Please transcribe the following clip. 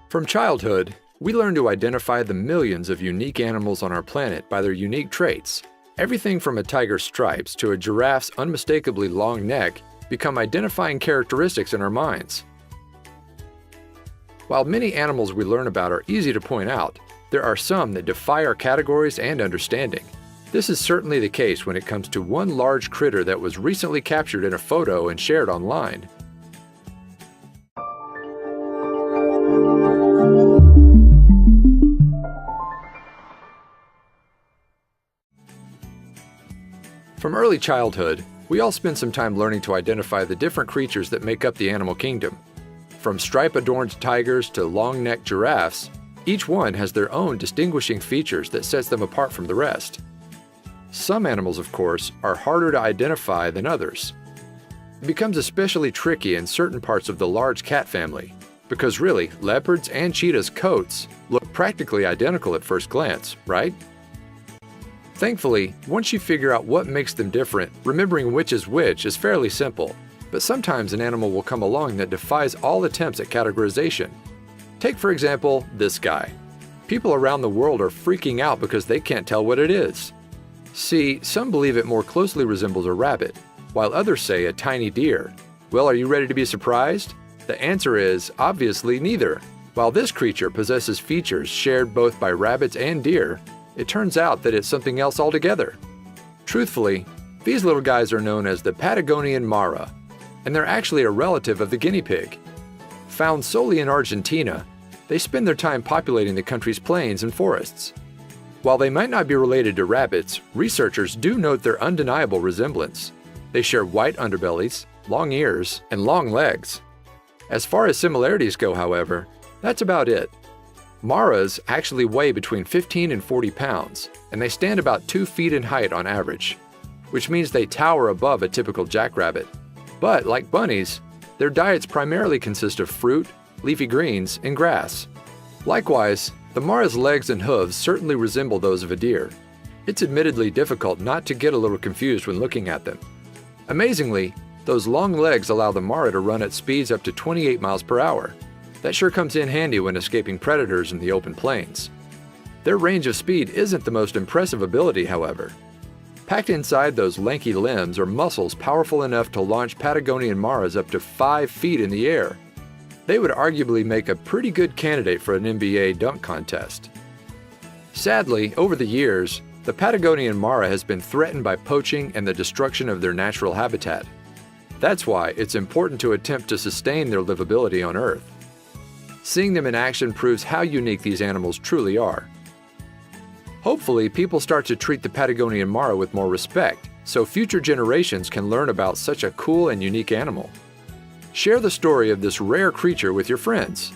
From childhood, we learn to identify the millions of unique animals on our planet by their unique traits. Everything from a tiger's stripes to a giraffe's unmistakably long neck become identifying characteristics in our minds. While many animals we learn about are easy to point out, there are some that defy our categories and understanding. This is certainly the case when it comes to one large critter that was recently captured in a photo and shared online. From early childhood, we all spend some time learning to identify the different creatures that make up the animal kingdom. From stripe-adorned tigers to long-necked giraffes, each one has their own distinguishing features that sets them apart from the rest. Some animals, of course, are harder to identify than others. It becomes especially tricky in certain parts of the large cat family, because really, leopards and cheetahs' coats look practically identical at first glance, right? Thankfully, once you figure out what makes them different, remembering which is fairly simple. But sometimes an animal will come along that defies all attempts at categorization. Take, for example, this guy. People around the world are freaking out because they can't tell what it is. See, some believe it more closely resembles a rabbit, while others say a tiny deer. Well, are you ready to be surprised? The answer is, obviously, neither. While this creature possesses features shared both by rabbits and deer, it turns out that it's something else altogether. Truthfully, these little guys are known as the Patagonian Mara, and they're actually a relative of the guinea pig. Found solely in Argentina, they spend their time populating the country's plains and forests. While they might not be related to rabbits, researchers do note their undeniable resemblance. They share white underbellies, long ears, and long legs. As far as similarities go, however, that's about it. Maras actually weigh between 15 and 40 pounds, and they stand about 2 feet in height on average, which means they tower above a typical jackrabbit. But, like bunnies, their diets primarily consist of fruit, leafy greens, and grass. Likewise, the Mara's legs and hooves certainly resemble those of a deer. It's admittedly difficult not to get a little confused when looking at them. Amazingly, those long legs allow the Mara to run at speeds up to 28 miles per hour. That sure comes in handy when escaping predators in the open plains. Their range of speed isn't the most impressive ability, however. Packed inside those lanky limbs are muscles powerful enough to launch Patagonian Maras up to 5 feet in the air. They would arguably make a pretty good candidate for an NBA dunk contest. Sadly, over the years, the Patagonian Mara has been threatened by poaching and the destruction of their natural habitat. That's why it's important to attempt to sustain their livability on Earth. Seeing them in action proves how unique these animals truly are. Hopefully, people start to treat the Patagonian Mara with more respect, so future generations can learn about such a cool and unique animal. Share the story of this rare creature with your friends.